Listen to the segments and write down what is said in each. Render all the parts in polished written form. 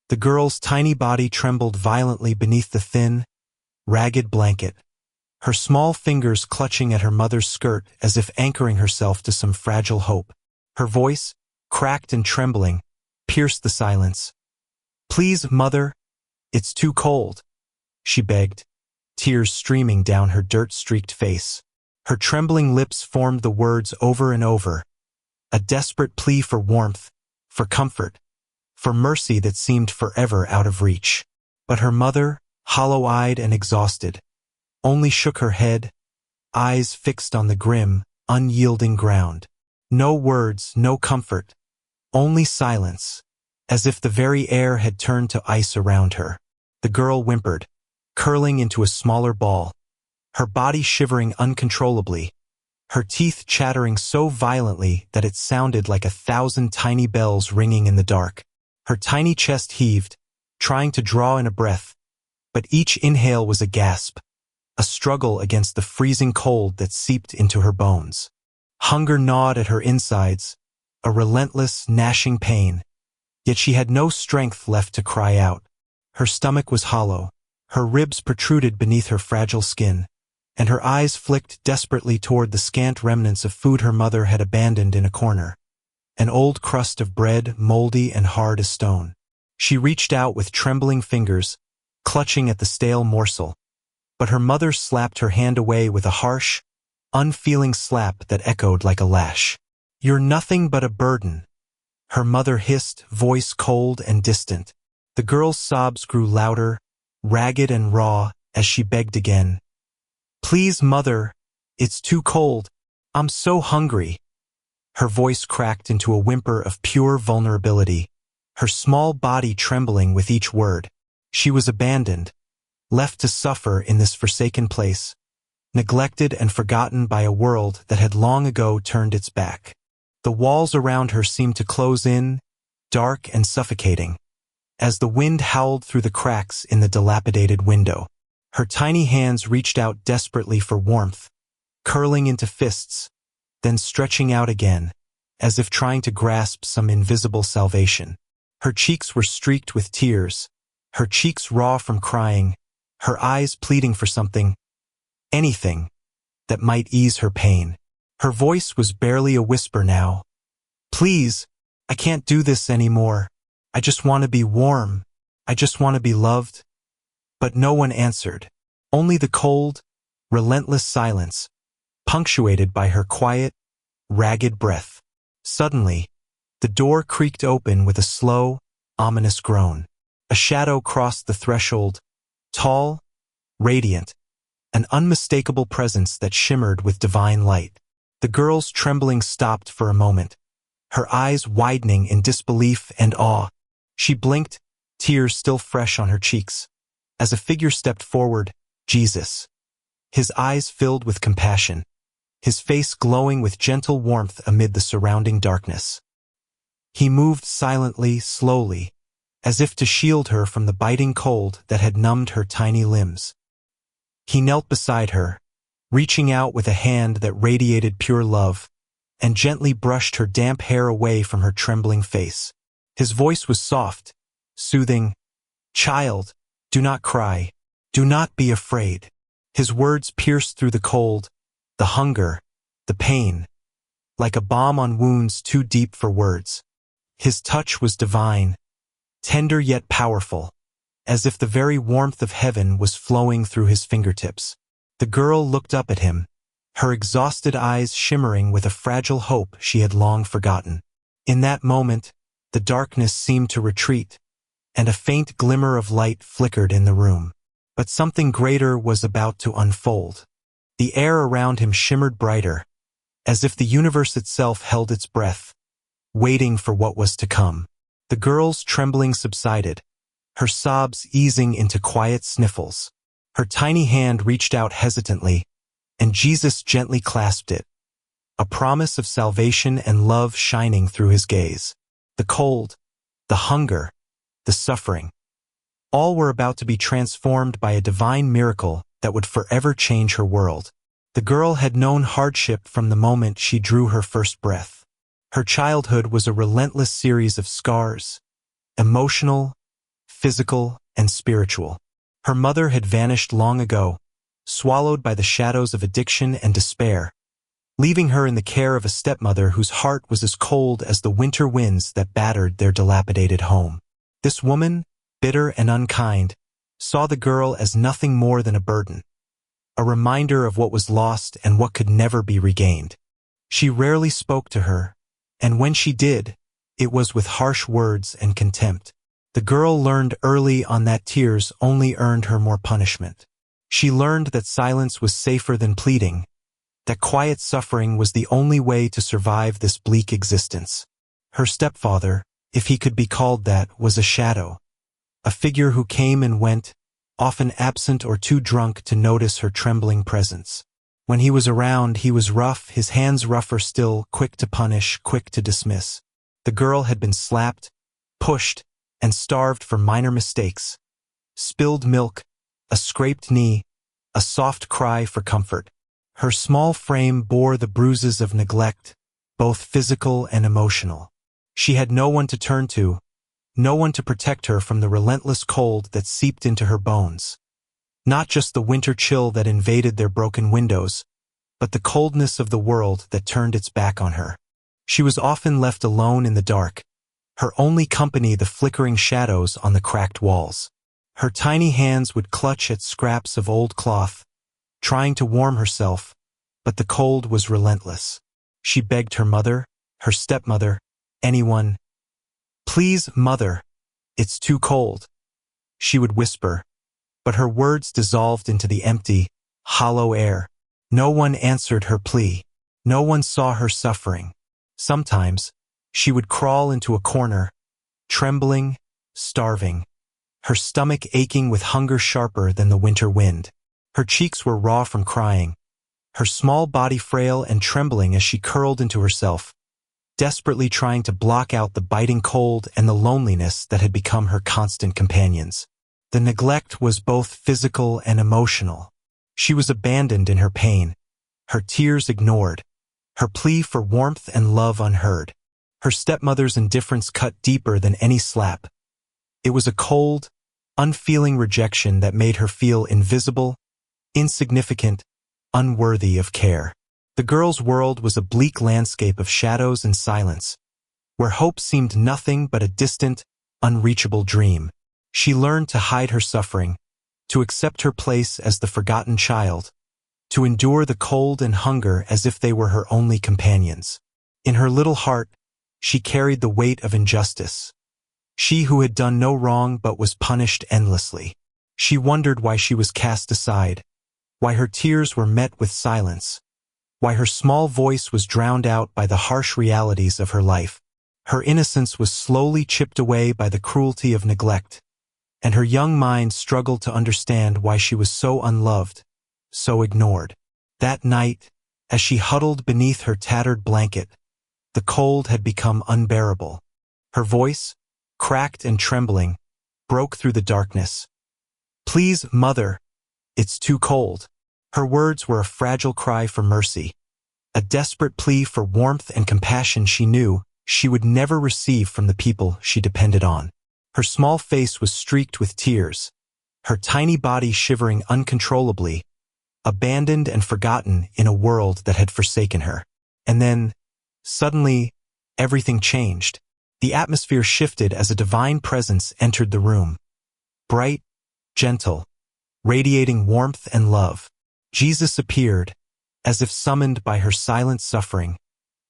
The girl's tiny body trembled violently beneath the thin, ragged blanket, her small fingers clutching at her mother's skirt as if anchoring herself to some fragile hope. Her voice, cracked and trembling, pierced the silence. "Please, Mother, it's too cold," she begged, tears streaming down her dirt-streaked face. Her trembling lips formed the words over and over, a desperate plea for warmth, for comfort, for mercy that seemed forever out of reach. But her mother, hollow-eyed and exhausted, only shook her head, eyes fixed on the grim, unyielding ground. No words, no comfort, only silence, as if the very air had turned to ice around her. The girl whimpered, curling into a smaller ball, her body shivering uncontrollably, her teeth chattering so violently that it sounded like 1,000 tiny bells ringing in the dark. Her tiny chest heaved, trying to draw in a breath, but each inhale was a gasp, a struggle against the freezing cold that seeped into her bones. Hunger gnawed at her insides, a relentless, gnashing pain, yet she had no strength left to cry out. Her stomach was hollow, her ribs protruded beneath her fragile skin, and her eyes flicked desperately toward the scant remnants of food her mother had abandoned in a corner, an old crust of bread moldy and hard as stone. She reached out with trembling fingers, clutching at the stale morsel, but her mother slapped her hand away with a harsh, unfeeling slap that echoed like a lash. "You're nothing but a burden," her mother hissed, voice cold and distant. The girl's sobs grew louder, ragged and raw, as she begged again. "Please, Mother, it's too cold. I'm so hungry." Her voice cracked into a whimper of pure vulnerability, her small body trembling with each word. She was abandoned, left to suffer in this forsaken place, neglected and forgotten by a world that had long ago turned its back. The walls around her seemed to close in, dark and suffocating, as the wind howled through the cracks in the dilapidated window. Her tiny hands reached out desperately for warmth, curling into fists, then stretching out again, as if trying to grasp some invisible salvation. Her cheeks were streaked with tears, her cheeks raw from crying, her eyes pleading for something, anything, that might ease her pain. Her voice was barely a whisper now. "Please, I can't do this anymore. I just want to be warm. I just want to be loved." But no one answered. Only the cold, relentless silence, punctuated by her quiet, ragged breath. Suddenly, the door creaked open with a slow, ominous groan. A shadow crossed the threshold, tall, radiant, an unmistakable presence that shimmered with divine light. The girl's trembling stopped for a moment, her eyes widening in disbelief and awe. She blinked, tears still fresh on her cheeks, as a figure stepped forward, Jesus. His eyes filled with compassion, his face glowing with gentle warmth amid the surrounding darkness. He moved silently, slowly, as if to shield her from the biting cold that had numbed her tiny limbs. He knelt beside her, reaching out with a hand that radiated pure love, and gently brushed her damp hair away from her trembling face. His voice was soft, soothing. "Child, do not cry. Do not be afraid." His words pierced through the cold, the hunger, the pain, like a balm on wounds too deep for words. His touch was divine, tender yet powerful, as if the very warmth of heaven was flowing through his fingertips. The girl looked up at him, her exhausted eyes shimmering with a fragile hope she had long forgotten. In that moment, the darkness seemed to retreat, and a faint glimmer of light flickered in the room. But something greater was about to unfold. The air around him shimmered brighter, as if the universe itself held its breath, waiting for what was to come. The girl's trembling subsided, her sobs easing into quiet sniffles. Her tiny hand reached out hesitantly, and Jesus gently clasped it, a promise of salvation and love shining through his gaze. The cold, the hunger, the suffering, all were about to be transformed by a divine miracle that would forever change her world. The girl had known hardship from the moment she drew her first breath. Her childhood was a relentless series of scars, emotional, physical and spiritual. Her mother had vanished long ago, swallowed by the shadows of addiction and despair, leaving her in the care of a stepmother whose heart was as cold as the winter winds that battered their dilapidated home. This woman, bitter and unkind, saw the girl as nothing more than a burden, a reminder of what was lost and what could never be regained. She rarely spoke to her, and when she did, it was with harsh words and contempt. The girl learned early on that tears only earned her more punishment. She learned that silence was safer than pleading, that quiet suffering was the only way to survive this bleak existence. Her stepfather, if he could be called that, was a shadow, a figure who came and went, often absent or too drunk to notice her trembling presence. When he was around, he was rough, his hands rougher still, quick to punish, quick to dismiss. The girl had been slapped, pushed, and starved for minor mistakes. Spilled milk, a scraped knee, a soft cry for comfort. Her small frame bore the bruises of neglect, both physical and emotional. She had no one to turn to, no one to protect her from the relentless cold that seeped into her bones. Not just the winter chill that invaded their broken windows, but the coldness of the world that turned its back on her. She was often left alone in the dark, her only company the flickering shadows on the cracked walls. Her tiny hands would clutch at scraps of old cloth, trying to warm herself, but the cold was relentless. She begged her mother, her stepmother, anyone, "Please, mother, it's too cold," she would whisper, but her words dissolved into the empty, hollow air. No one answered her plea. No one saw her suffering. Sometimes, she would crawl into a corner, trembling, starving, her stomach aching with hunger sharper than the winter wind. Her cheeks were raw from crying, her small body frail and trembling as she curled into herself, desperately trying to block out the biting cold and the loneliness that had become her constant companions. The neglect was both physical and emotional. She was abandoned in her pain, her tears ignored, her plea for warmth and love unheard. Her stepmother's indifference cut deeper than any slap. It was a cold, unfeeling rejection that made her feel invisible, insignificant, unworthy of care. The girl's world was a bleak landscape of shadows and silence, where hope seemed nothing but a distant, unreachable dream. She learned to hide her suffering, to accept her place as the forgotten child, to endure the cold and hunger as if they were her only companions. In her little heart, she carried the weight of injustice. She who had done no wrong but was punished endlessly. She wondered why she was cast aside, why her tears were met with silence, why her small voice was drowned out by the harsh realities of her life. Her innocence was slowly chipped away by the cruelty of neglect, and her young mind struggled to understand why she was so unloved, so ignored. That night, as she huddled beneath her tattered blanket, the cold had become unbearable. Her voice, cracked and trembling, broke through the darkness. "Please, mother, it's too cold." Her words were a fragile cry for mercy, a desperate plea for warmth and compassion she knew she would never receive from the people she depended on. Her small face was streaked with tears, her tiny body shivering uncontrollably, abandoned and forgotten in a world that had forsaken her. And then, suddenly, everything changed. The atmosphere shifted as a divine presence entered the room. Bright, gentle, radiating warmth and love, Jesus appeared, as if summoned by her silent suffering,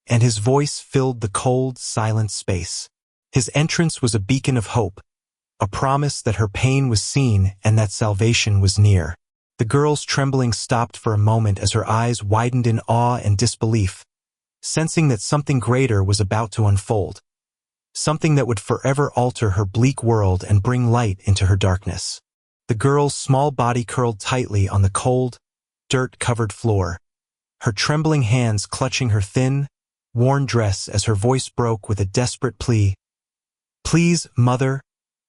and his voice filled the cold, silent space. His entrance was a beacon of hope, a promise that her pain was seen and that salvation was near. The girl's trembling stopped for a moment as her eyes widened in awe and disbelief, sensing that something greater was about to unfold, something that would forever alter her bleak world and bring light into her darkness. The girl's small body curled tightly on the cold, dirt-covered floor, her trembling hands clutching her thin, worn dress as her voice broke with a desperate plea. "Please, mother,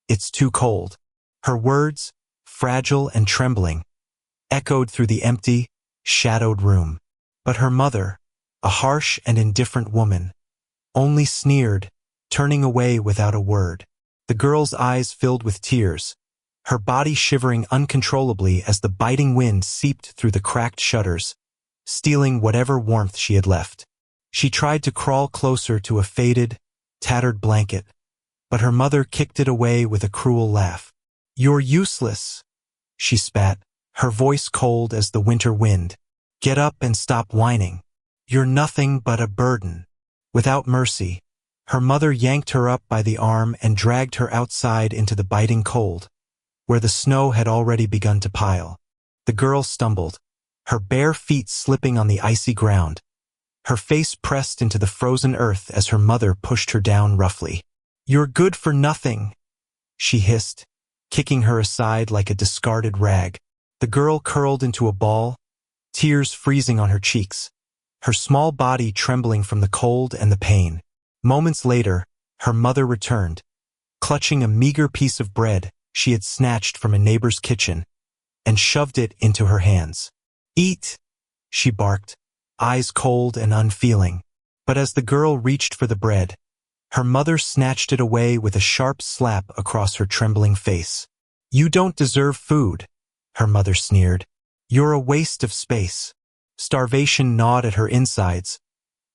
it's too cold." Her words, fragile and trembling, echoed through the empty, shadowed room. But her mother, a harsh and indifferent woman, only sneered, turning away without a word. The girl's eyes filled with tears, her body shivering uncontrollably as the biting wind seeped through the cracked shutters, stealing whatever warmth she had left. She tried to crawl closer to a faded, tattered blanket, but her mother kicked it away with a cruel laugh. "You're useless," she spat, her voice cold as the winter wind. "Get up and stop whining. You're nothing but a burden." Without mercy, her mother yanked her up by the arm and dragged her outside into the biting cold, where the snow had already begun to pile. The girl stumbled, her bare feet slipping on the icy ground, her face pressed into the frozen earth as her mother pushed her down roughly. "You're good for nothing," she hissed, kicking her aside like a discarded rag. The girl curled into a ball, tears freezing on her cheeks, her small body trembling from the cold and the pain. Moments later, her mother returned, clutching a meager piece of bread she had snatched from a neighbor's kitchen, and shoved it into her hands. "Eat," she barked, eyes cold and unfeeling. But as the girl reached for the bread, her mother snatched it away with a sharp slap across her trembling face. "You don't deserve food," her mother sneered. "You're a waste of space." Starvation gnawed at her insides,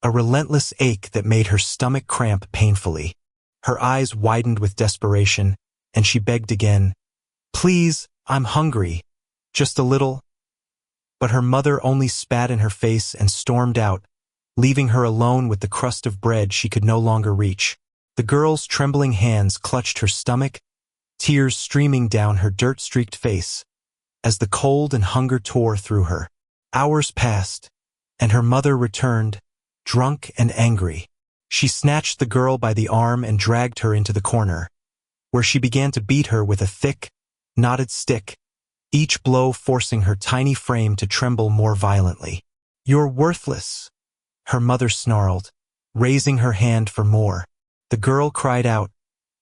a relentless ache that made her stomach cramp painfully. Her eyes widened with desperation, and she begged again, "Please, I'm hungry. Just a little." But her mother only spat in her face and stormed out, leaving her alone with the crust of bread she could no longer reach. The girl's trembling hands clutched her stomach, tears streaming down her dirt-streaked face, as the cold and hunger tore through her. Hours passed, and her mother returned, drunk and angry. She snatched the girl by the arm and dragged her into the corner, where she began to beat her with a thick, knotted stick, each blow forcing her tiny frame to tremble more violently. "You're worthless," her mother snarled, raising her hand for more. The girl cried out,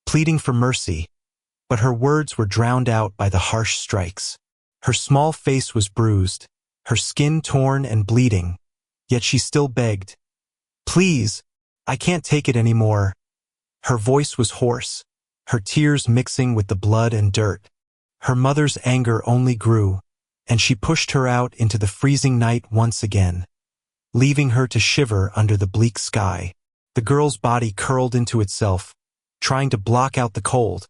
pleading for mercy, but her words were drowned out by the harsh strikes. Her small face was bruised, her skin torn and bleeding, yet she still begged, "Please, I can't take it anymore." Her voice was hoarse, her tears mixing with the blood and dirt. Her mother's anger only grew, and she pushed her out into the freezing night once again, leaving her to shiver under the bleak sky. The girl's body curled into itself, trying to block out the cold,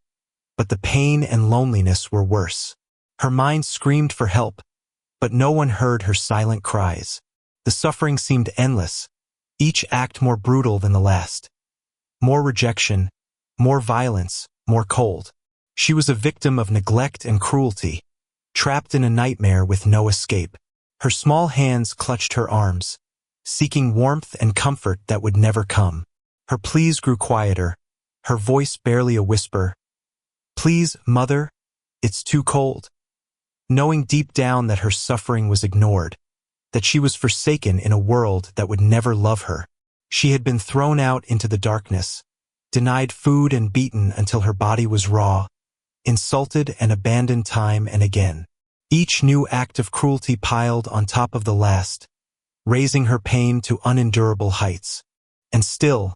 but the pain and loneliness were worse. Her mind screamed for help, but no one heard her silent cries. The suffering seemed endless, each act more brutal than the last. More rejection, more violence, more cold. She was a victim of neglect and cruelty, trapped in a nightmare with no escape. Her small hands clutched her arms, seeking warmth and comfort that would never come. Her pleas grew quieter, her voice barely a whisper. "Please, Mother, it's too cold." Knowing deep down that her suffering was ignored, that she was forsaken in a world that would never love her. She had been thrown out into the darkness, denied food and beaten until her body was raw, insulted and abandoned time and again. Each new act of cruelty piled on top of the last, raising her pain to unendurable heights. And still,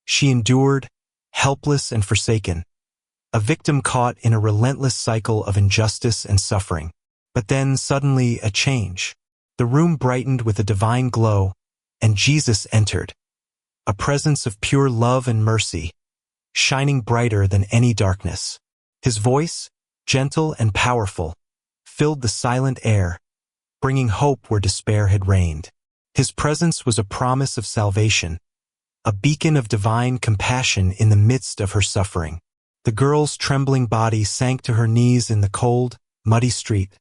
she endured, helpless and forsaken, a victim caught in a relentless cycle of injustice and suffering. But then suddenly a change. The room brightened with a divine glow, and Jesus entered, a presence of pure love and mercy, shining brighter than any darkness. His voice, gentle and powerful, filled the silent air, bringing hope where despair had reigned. His presence was a promise of salvation, a beacon of divine compassion in the midst of her suffering. The girl's trembling body sank to her knees in the cold, muddy street,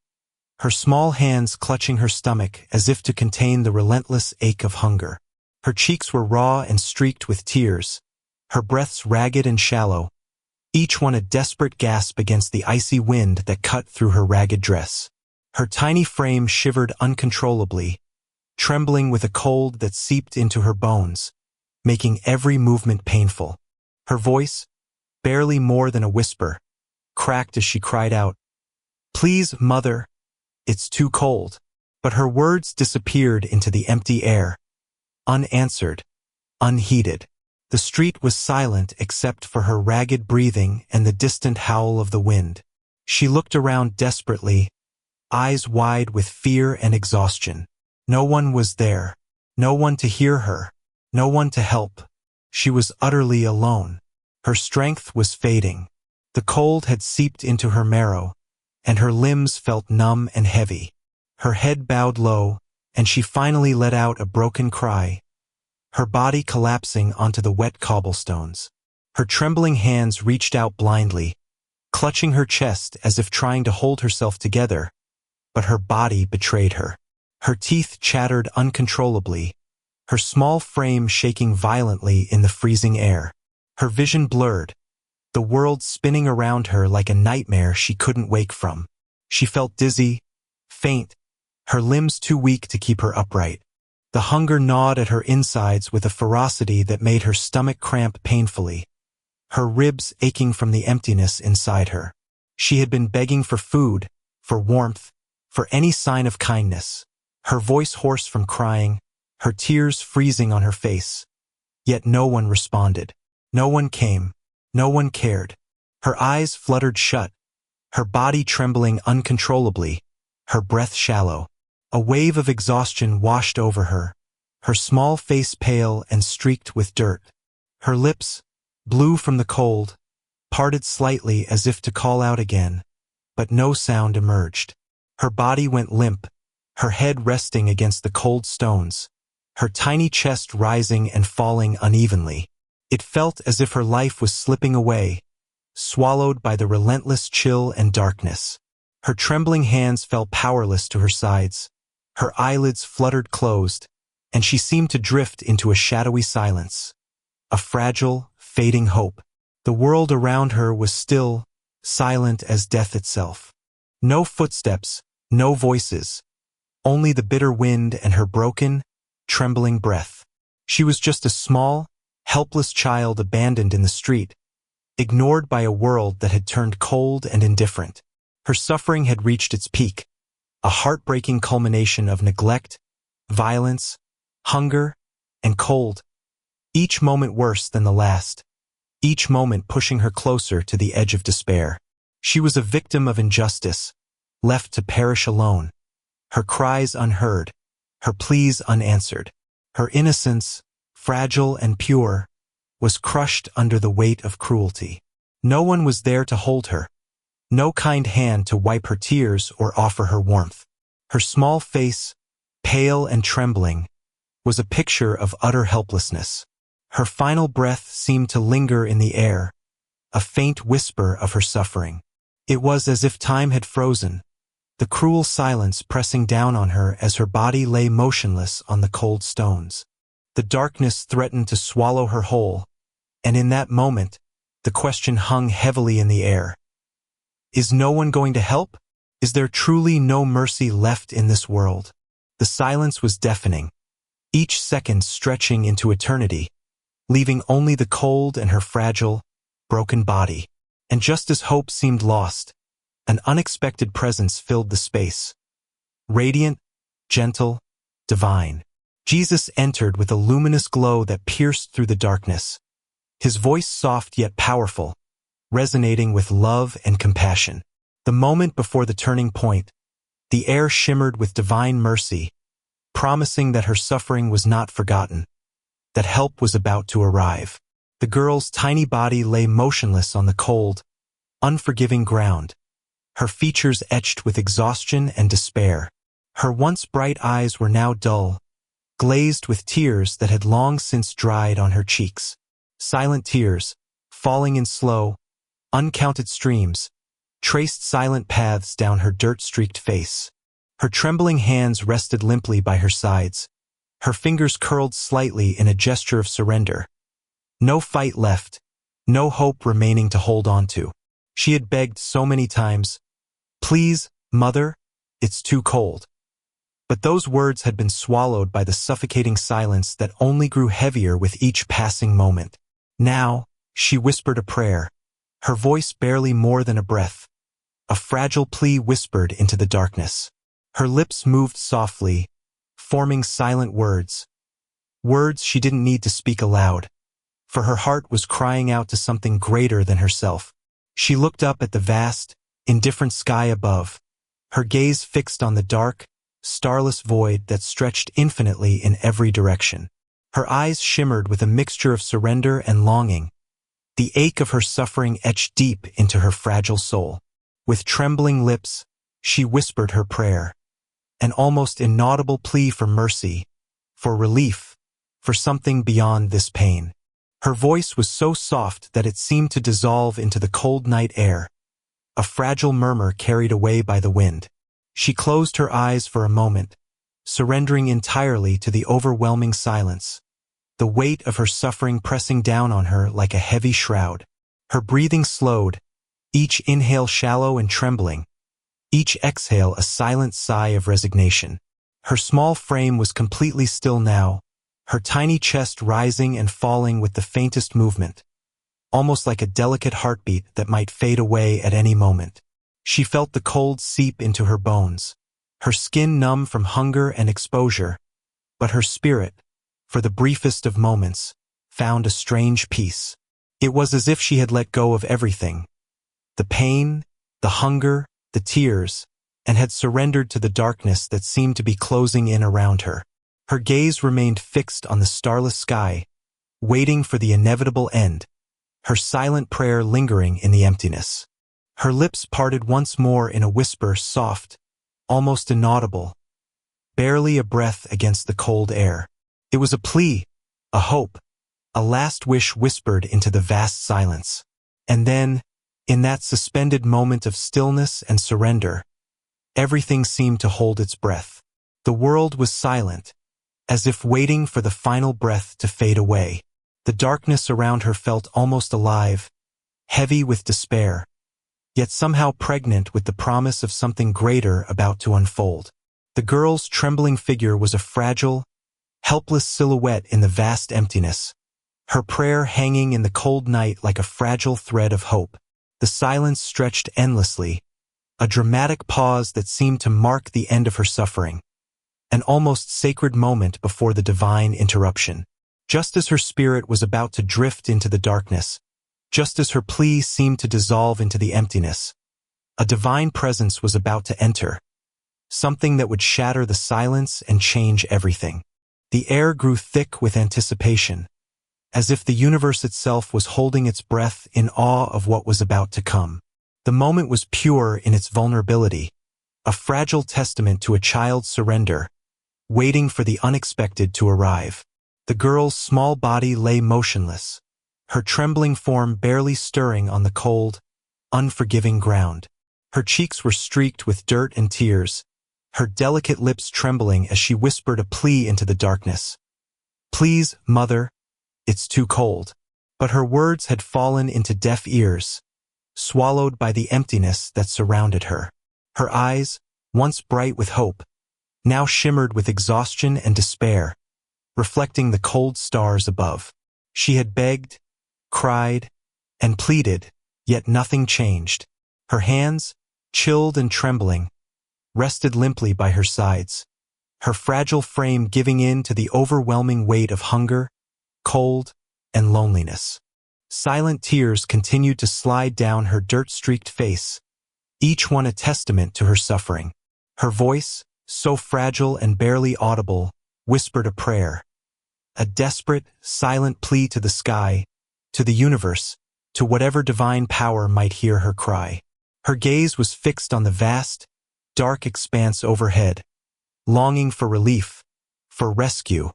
her small hands clutching her stomach as if to contain the relentless ache of hunger. Her cheeks were raw and streaked with tears, her breaths ragged and shallow, each one a desperate gasp against the icy wind that cut through her ragged dress. Her tiny frame shivered uncontrollably, trembling with a cold that seeped into her bones, making every movement painful. Her voice, barely more than a whisper, cracked as she cried out, "Please, Mother, it's too cold." But her words disappeared into the empty air, unanswered, unheeded. The street was silent except for her ragged breathing and the distant howl of the wind. She looked around desperately, eyes wide with fear and exhaustion. No one was there. No one to hear her. No one to help. She was utterly alone. Her strength was fading. The cold had seeped into her marrow, and her limbs felt numb and heavy. Her head bowed low, and she finally let out a broken cry, her body collapsing onto the wet cobblestones. Her trembling hands reached out blindly, clutching her chest as if trying to hold herself together, but her body betrayed her. Her teeth chattered uncontrollably, her small frame shaking violently in the freezing air. Her vision blurred, the world spinning around her like a nightmare she couldn't wake from. She felt dizzy, faint, her limbs too weak to keep her upright. The hunger gnawed at her insides with a ferocity that made her stomach cramp painfully, her ribs aching from the emptiness inside her. She had been begging for food, for warmth, for any sign of kindness, her voice hoarse from crying, her tears freezing on her face. Yet no one responded. No one came. No one cared. Her eyes fluttered shut, her body trembling uncontrollably, her breath shallow. A wave of exhaustion washed over her, her small face pale and streaked with dirt. Her lips, blue from the cold, parted slightly as if to call out again, but no sound emerged. Her body went limp, her head resting against the cold stones, her tiny chest rising and falling unevenly. It felt as if her life was slipping away, swallowed by the relentless chill and darkness. Her trembling hands fell powerless to her sides. Her eyelids fluttered closed, and she seemed to drift into a shadowy silence, a fragile, fading hope. The world around her was still, silent as death itself. No footsteps, no voices, only the bitter wind and her broken, trembling breath. She was just a small, helpless child abandoned in the street, ignored by a world that had turned cold and indifferent. Her suffering had reached its peak, a heartbreaking culmination of neglect, violence, hunger, and cold, each moment worse than the last, each moment pushing her closer to the edge of despair. She was a victim of injustice, left to perish alone, her cries unheard, her pleas unanswered. Her innocence, fragile and pure, was crushed under the weight of cruelty. No one was there to hold her, no kind hand to wipe her tears or offer her warmth. Her small face, pale and trembling, was a picture of utter helplessness. Her final breath seemed to linger in the air, a faint whisper of her suffering. It was as if time had frozen, the cruel silence pressing down on her as her body lay motionless on the cold stones. The darkness threatened to swallow her whole, and in that moment, the question hung heavily in the air. Is no one going to help? Is there truly no mercy left in this world? The silence was deafening, each second stretching into eternity, leaving only the cold and her fragile, broken body. And just as hope seemed lost, an unexpected presence filled the space. Radiant, gentle, divine. Jesus entered with a luminous glow that pierced through the darkness, his voice soft yet powerful, resonating with love and compassion. The moment before the turning point, the air shimmered with divine mercy, promising that her suffering was not forgotten, that help was about to arrive. The girl's tiny body lay motionless on the cold, unforgiving ground, her features etched with exhaustion and despair. Her once bright eyes were now dull, glazed with tears that had long since dried on her cheeks. Silent tears, falling in slow, uncounted streams, traced silent paths down her dirt-streaked face. Her trembling hands rested limply by her sides, her fingers curled slightly in a gesture of surrender. No fight left, no hope remaining to hold on to. She had begged so many times, "Please, Mother, it's too cold." But those words had been swallowed by the suffocating silence that only grew heavier with each passing moment. Now, she whispered a prayer, her voice barely more than a breath, a fragile plea whispered into the darkness. Her lips moved softly, forming silent words, words she didn't need to speak aloud, for her heart was crying out to something greater than herself. She looked up at the vast, indifferent sky above, her gaze fixed on the dark, starless void that stretched infinitely in every direction. Her eyes shimmered with a mixture of surrender and longing, the ache of her suffering etched deep into her fragile soul. With trembling lips, she whispered her prayer, an almost inaudible plea for mercy, for relief, for something beyond this pain. Her voice was so soft that it seemed to dissolve into the cold night air, a fragile murmur carried away by the wind. She closed her eyes for a moment, surrendering entirely to the overwhelming silence, the weight of her suffering pressing down on her like a heavy shroud. Her breathing slowed, each inhale shallow and trembling, each exhale a silent sigh of resignation. Her small frame was completely still now, her tiny chest rising and falling with the faintest movement, almost like a delicate heartbeat that might fade away at any moment. She felt the cold seep into her bones, her skin numb from hunger and exposure, but her spirit, for the briefest of moments, found a strange peace. It was as if she had let go of everything, the pain, the hunger, the tears, and had surrendered to the darkness that seemed to be closing in around her. Her gaze remained fixed on the starless sky, waiting for the inevitable end, her silent prayer lingering in the emptiness. Her lips parted once more in a whisper soft, almost inaudible, barely a breath against the cold air. It was a plea, a hope, a last wish whispered into the vast silence. And then, in that suspended moment of stillness and surrender, everything seemed to hold its breath. The world was silent, as if waiting for the final breath to fade away. The darkness around her felt almost alive, heavy with despair, yet somehow pregnant with the promise of something greater about to unfold. The girl's trembling figure was a fragile, helpless silhouette in the vast emptiness, her prayer hanging in the cold night like a fragile thread of hope. The silence stretched endlessly, a dramatic pause that seemed to mark the end of her suffering, an almost sacred moment before the divine interruption. Just as her spirit was about to drift into the darkness, just as her plea seemed to dissolve into the emptiness, a divine presence was about to enter, something that would shatter the silence and change everything. The air grew thick with anticipation, as if the universe itself was holding its breath in awe of what was about to come. The moment was pure in its vulnerability, a fragile testament to a child's surrender, waiting for the unexpected to arrive. The girl's small body lay motionless, her trembling form barely stirring on the cold, unforgiving ground. Her cheeks were streaked with dirt and tears, her delicate lips trembling as she whispered a plea into the darkness. "Please, mother, it's too cold." But her words had fallen into deaf ears, swallowed by the emptiness that surrounded her. Her eyes, once bright with hope, now shimmered with exhaustion and despair, reflecting the cold stars above. She had begged, cried, and pleaded, yet nothing changed. Her hands, chilled and trembling, rested limply by her sides, her fragile frame giving in to the overwhelming weight of hunger, cold, and loneliness. Silent tears continued to slide down her dirt-streaked face, each one a testament to her suffering. Her voice, so fragile and barely audible, whispered a prayer, a desperate, silent plea to the sky, to the universe, to whatever divine power might hear her cry. Her gaze was fixed on the vast, dark expanse overhead, longing for relief, for rescue,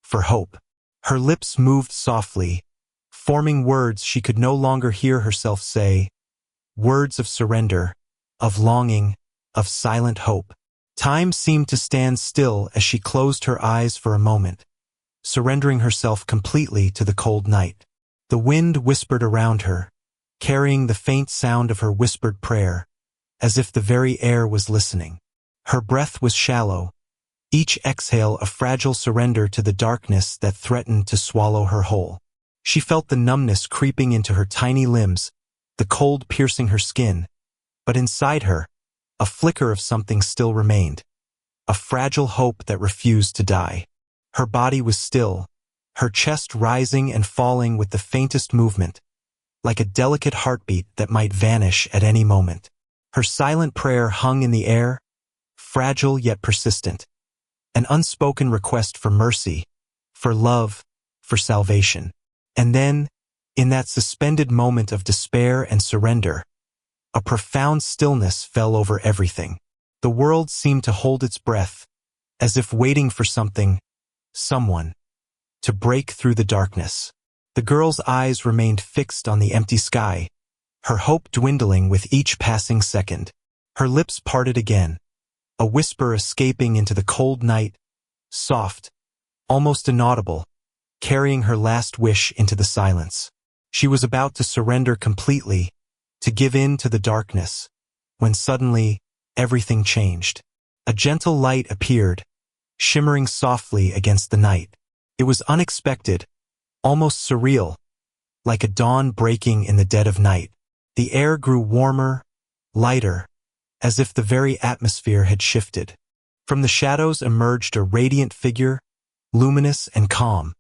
for hope. Her lips moved softly, forming words she could no longer hear herself say, words of surrender, of longing, of silent hope. Time seemed to stand still as she closed her eyes for a moment, surrendering herself completely to the cold night. The wind whispered around her, carrying the faint sound of her whispered prayer, as if the very air was listening. Her breath was shallow, each exhale a fragile surrender to the darkness that threatened to swallow her whole. She felt the numbness creeping into her tiny limbs, the cold piercing her skin, but inside her, a flicker of something still remained, a fragile hope that refused to die. Her body was still, her chest rising and falling with the faintest movement, like a delicate heartbeat that might vanish at any moment. Her silent prayer hung in the air, fragile yet persistent, an unspoken request for mercy, for love, for salvation. And then, in that suspended moment of despair and surrender, a profound stillness fell over everything. The world seemed to hold its breath, as if waiting for something, someone, to break through the darkness. The girl's eyes remained fixed on the empty sky, her hope dwindling with each passing second. Her lips parted again, a whisper escaping into the cold night, soft, almost inaudible, carrying her last wish into the silence. She was about to surrender completely, to give in to the darkness, when suddenly, everything changed. A gentle light appeared, shimmering softly against the night. It was unexpected, almost surreal, like a dawn breaking in the dead of night. The air grew warmer, lighter, as if the very atmosphere had shifted. From the shadows emerged a radiant figure, luminous and calm,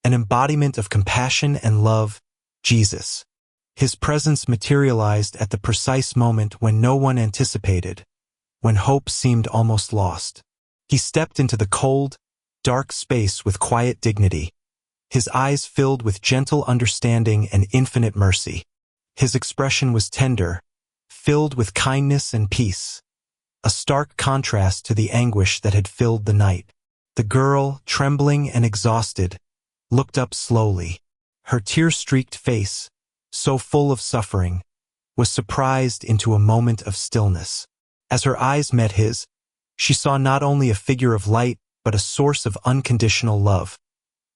an embodiment of compassion and love, Jesus. His presence materialized at the precise moment when no one anticipated, when hope seemed almost lost. He stepped into the cold, dark space with quiet dignity, his eyes filled with gentle understanding and infinite mercy. His expression was tender, filled with kindness and peace, a stark contrast to the anguish that had filled the night. The girl, trembling and exhausted, looked up slowly. Her tear-streaked face, so full of suffering, was surprised into a moment of stillness. As her eyes met his, she saw not only a figure of light, but a source of unconditional love,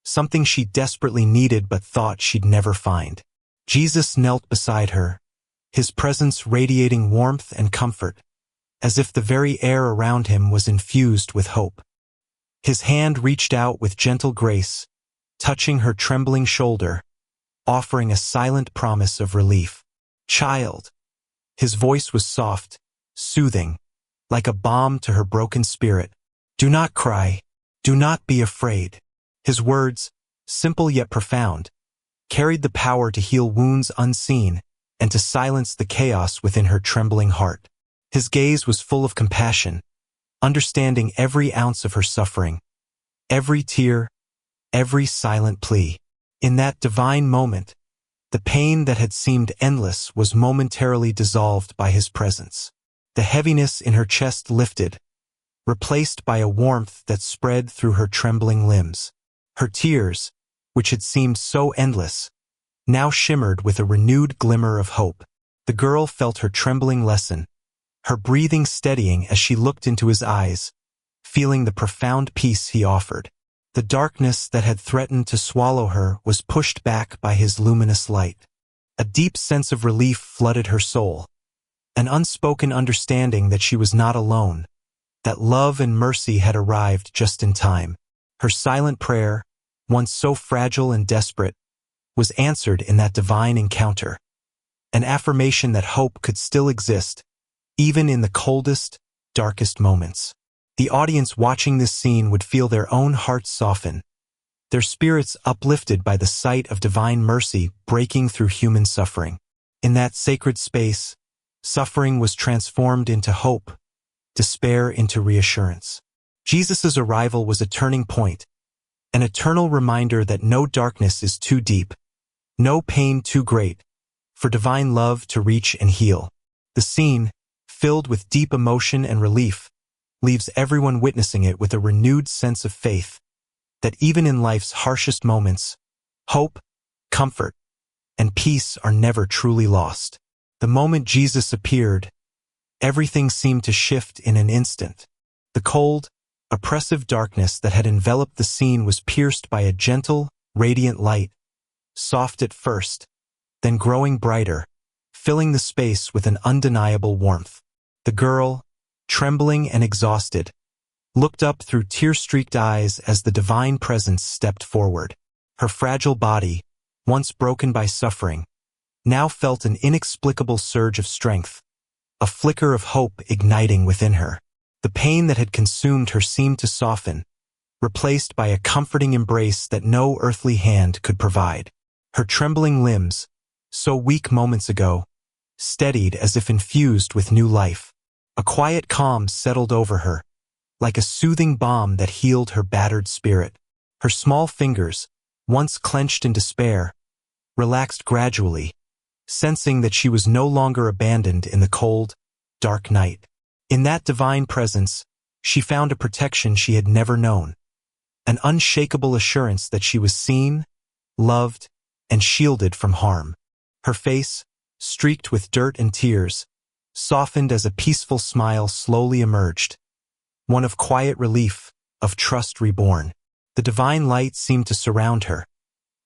something she desperately needed but thought she'd never find. Jesus knelt beside her, his presence radiating warmth and comfort, as if the very air around him was infused with hope. His hand reached out with gentle grace, touching her trembling shoulder, offering a silent promise of relief. "Child." His voice was soft, soothing, like a balm to her broken spirit. "Do not cry. Do not be afraid." His words, simple yet profound, carried the power to heal wounds unseen and to silence the chaos within her trembling heart. His gaze was full of compassion, understanding every ounce of her suffering, every tear, every silent plea. In that divine moment, the pain that had seemed endless was momentarily dissolved by his presence. The heaviness in her chest lifted, replaced by a warmth that spread through her trembling limbs. Her tears, which had seemed so endless, now shimmered with a renewed glimmer of hope. The girl felt her trembling lessen, her breathing steadying as she looked into his eyes, feeling the profound peace he offered. The darkness that had threatened to swallow her was pushed back by his luminous light. A deep sense of relief flooded her soul, an unspoken understanding that she was not alone, that love and mercy had arrived just in time. Her silent prayer, once so fragile and desperate, was answered in that divine encounter, an affirmation that hope could still exist, even in the coldest, darkest moments. The audience watching this scene would feel their own hearts soften, their spirits uplifted by the sight of divine mercy breaking through human suffering. In that sacred space, suffering was transformed into hope, despair into reassurance. Jesus' arrival was a turning point, an eternal reminder that no darkness is too deep, no pain too great, for divine love to reach and heal. The scene, filled with deep emotion and relief, leaves everyone witnessing it with a renewed sense of faith, that even in life's harshest moments, hope, comfort, and peace are never truly lost. The moment Jesus appeared, everything seemed to shift in an instant. The cold, oppressive darkness that had enveloped the scene was pierced by a gentle, radiant light, soft at first, then growing brighter, filling the space with an undeniable warmth. The girl, trembling and exhausted, looked up through tear-streaked eyes as the divine presence stepped forward. Her fragile body, once broken by suffering, now felt an inexplicable surge of strength, a flicker of hope igniting within her. The pain that had consumed her seemed to soften, replaced by a comforting embrace that no earthly hand could provide. Her trembling limbs, so weak moments ago, steadied as if infused with new life. A quiet calm settled over her, like a soothing balm that healed her battered spirit. Her small fingers, once clenched in despair, relaxed gradually, sensing that she was no longer abandoned in the cold, dark night. In that divine presence, she found a protection she had never known, an unshakable assurance that she was seen, loved, and shielded from harm. Her face, streaked with dirt and tears, softened as a peaceful smile slowly emerged, one of quiet relief, of trust reborn. The divine light seemed to surround her,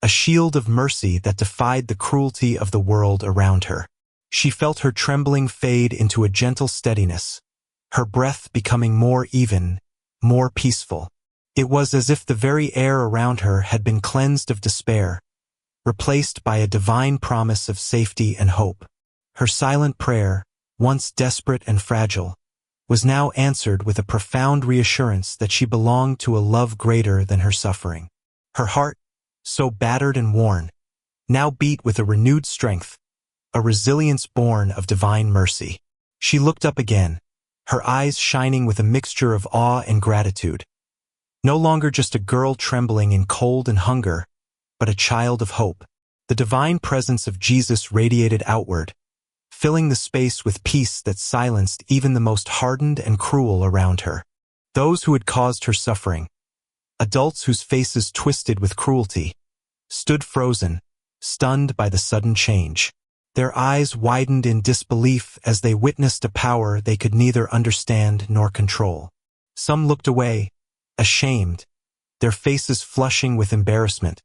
a shield of mercy that defied the cruelty of the world around her. She felt her trembling fade into a gentle steadiness, her breath becoming more even, more peaceful. It was as if the very air around her had been cleansed of despair, replaced by a divine promise of safety and hope. Her silent prayer, once desperate and fragile, was now answered with a profound reassurance that she belonged to a love greater than her suffering. Her heart, so battered and worn, now beat with a renewed strength, a resilience born of divine mercy. She looked up again, her eyes shining with a mixture of awe and gratitude. No longer just a girl trembling in cold and hunger, but a child of hope. The divine presence of Jesus radiated outward, filling the space with peace that silenced even the most hardened and cruel around her. Those who had caused her suffering, adults whose faces twisted with cruelty, stood frozen, stunned by the sudden change. Their eyes widened in disbelief as they witnessed a power they could neither understand nor control. Some looked away, ashamed, their faces flushing with embarrassment,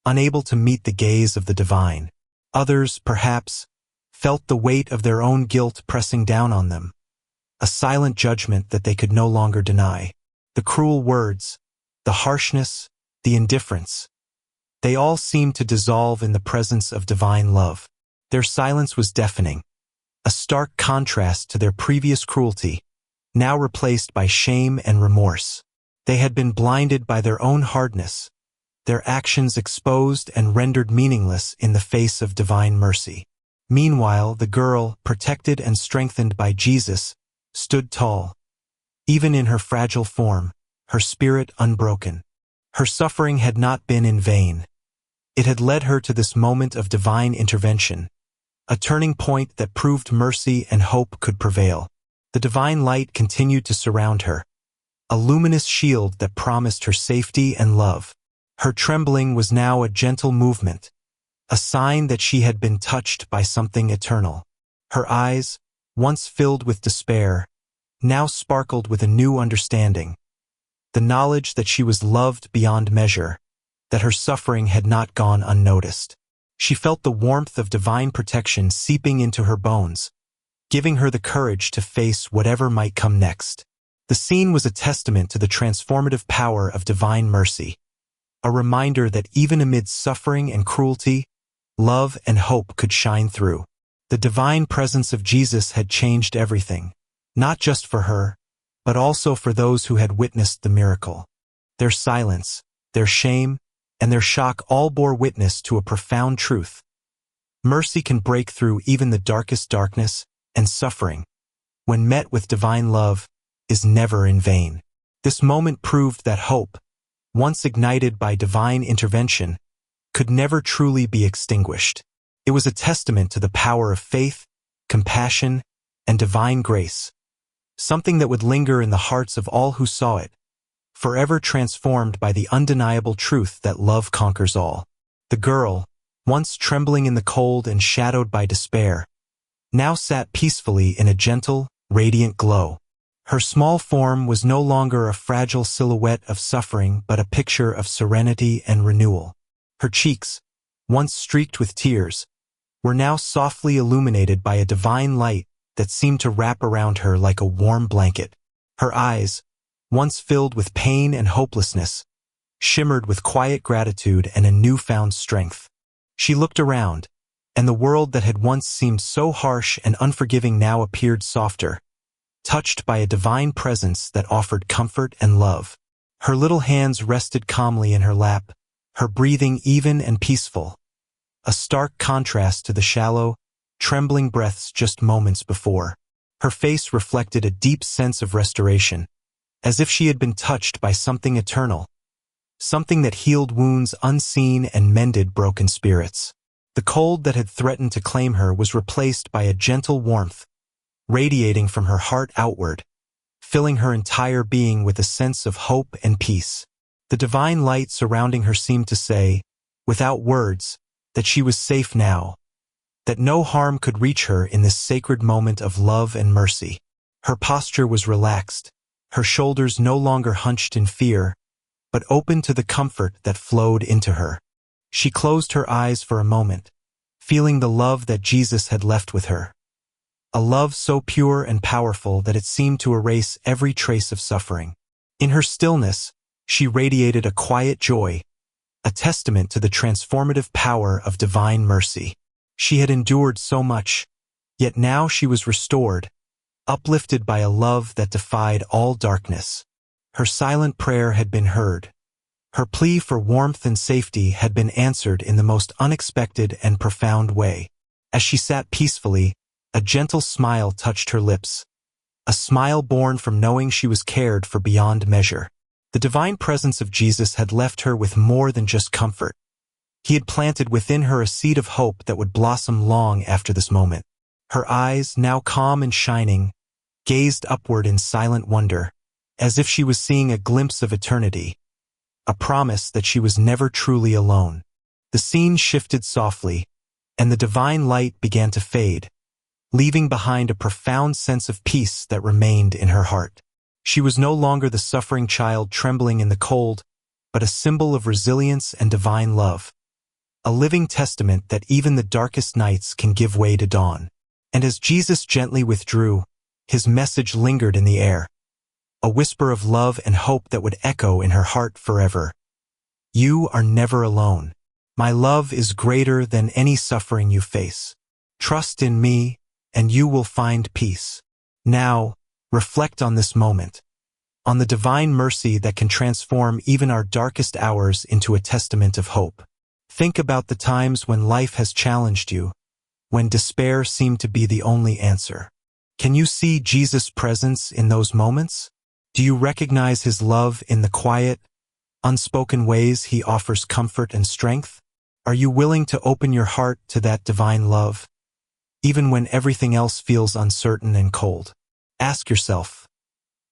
unable to meet the gaze of the divine. Others, perhaps, felt the weight of their own guilt pressing down on them, a silent judgment that they could no longer deny. The cruel words, the harshness, the indifference, they all seemed to dissolve in the presence of divine love. Their silence was deafening, a stark contrast to their previous cruelty, now replaced by shame and remorse. They had been blinded by their own hardness, their actions exposed and rendered meaningless in the face of divine mercy. Meanwhile, the girl, protected and strengthened by Jesus, stood tall. Even in her fragile form, her spirit unbroken. Her suffering had not been in vain. It had led her to this moment of divine intervention, a turning point that proved mercy and hope could prevail. The divine light continued to surround her, a luminous shield that promised her safety and love. Her trembling was now a gentle movement, a sign that she had been touched by something eternal. Her eyes, once filled with despair, now sparkled with a new understanding, the knowledge that she was loved beyond measure, that her suffering had not gone unnoticed. She felt the warmth of divine protection seeping into her bones, giving her the courage to face whatever might come next. The scene was a testament to the transformative power of divine mercy, a reminder that even amid suffering and cruelty, love and hope could shine through. The divine presence of Jesus had changed everything, not just for her, but also for those who had witnessed the miracle. Their silence, their shame, and their shock all bore witness to a profound truth. Mercy can break through even the darkest darkness, and suffering, when met with divine love, is never in vain. This moment proved that hope, once ignited by divine intervention, could never truly be extinguished. It was a testament to the power of faith, compassion, and divine grace, something that would linger in the hearts of all who saw it, forever transformed by the undeniable truth that love conquers all. The girl, once trembling in the cold and shadowed by despair, now sat peacefully in a gentle, radiant glow. Her small form was no longer a fragile silhouette of suffering but a picture of serenity and renewal. Her cheeks, once streaked with tears, were now softly illuminated by a divine light that seemed to wrap around her like a warm blanket. Her eyes, once filled with pain and hopelessness, shimmered with quiet gratitude and a newfound strength. She looked around, and the world that had once seemed so harsh and unforgiving now appeared softer, touched by a divine presence that offered comfort and love. Her little hands rested calmly in her lap, her breathing even and peaceful, a stark contrast to the shallow, trembling breaths just moments before. Her face reflected a deep sense of restoration, as if she had been touched by something eternal, something that healed wounds unseen and mended broken spirits. The cold that had threatened to claim her was replaced by a gentle warmth, radiating from her heart outward, filling her entire being with a sense of hope and peace. The divine light surrounding her seemed to say, without words, that she was safe now, that no harm could reach her in this sacred moment of love and mercy. Her posture was relaxed, her shoulders no longer hunched in fear, but open to the comfort that flowed into her. She closed her eyes for a moment, feeling the love that Jesus had left with her. A love so pure and powerful that it seemed to erase every trace of suffering. In her stillness, she radiated a quiet joy, a testament to the transformative power of divine mercy. She had endured so much, yet now she was restored, uplifted by a love that defied all darkness. Her silent prayer had been heard. Her plea for warmth and safety had been answered in the most unexpected and profound way. As she sat peacefully, a gentle smile touched her lips, a smile born from knowing she was cared for beyond measure. The divine presence of Jesus had left her with more than just comfort. He had planted within her a seed of hope that would blossom long after this moment. Her eyes, now calm and shining, gazed upward in silent wonder, as if she was seeing a glimpse of eternity, a promise that she was never truly alone. The scene shifted softly, and the divine light began to fade, leaving behind a profound sense of peace that remained in her heart. She was no longer the suffering child trembling in the cold, but a symbol of resilience and divine love, a living testament that even the darkest nights can give way to dawn. And as Jesus gently withdrew, his message lingered in the air, a whisper of love and hope that would echo in her heart forever. You are never alone. My love is greater than any suffering you face. Trust in me, and you will find peace. Now, reflect on this moment, on the divine mercy that can transform even our darkest hours into a testament of hope. Think about the times when life has challenged you, when despair seemed to be the only answer. Can you see Jesus' presence in those moments? Do you recognize his love in the quiet, unspoken ways he offers comfort and strength? Are you willing to open your heart to that divine love, even when everything else feels uncertain and cold? Ask yourself,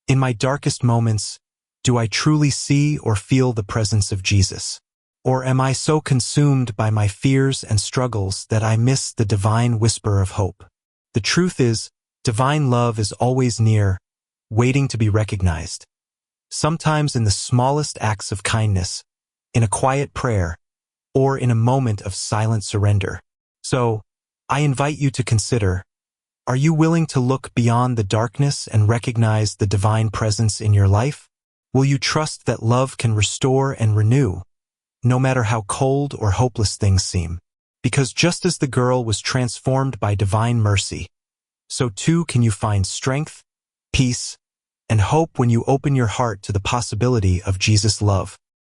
in my darkest moments, do I truly see or feel the presence of Jesus? Or am I so consumed by my fears and struggles that I miss the divine whisper of hope? The truth is, divine love is always near, waiting to be recognized. Sometimes in the smallest acts of kindness, in a quiet prayer, or in a moment of silent surrender. So, I invite you to consider, are you willing to look beyond the darkness and recognize the divine presence in your life? Will you trust that love can restore and renew, no matter how cold or hopeless things seem? Because just as the girl was transformed by divine mercy, so too can you find strength, peace, and hope when you open your heart to the possibility of Jesus' love.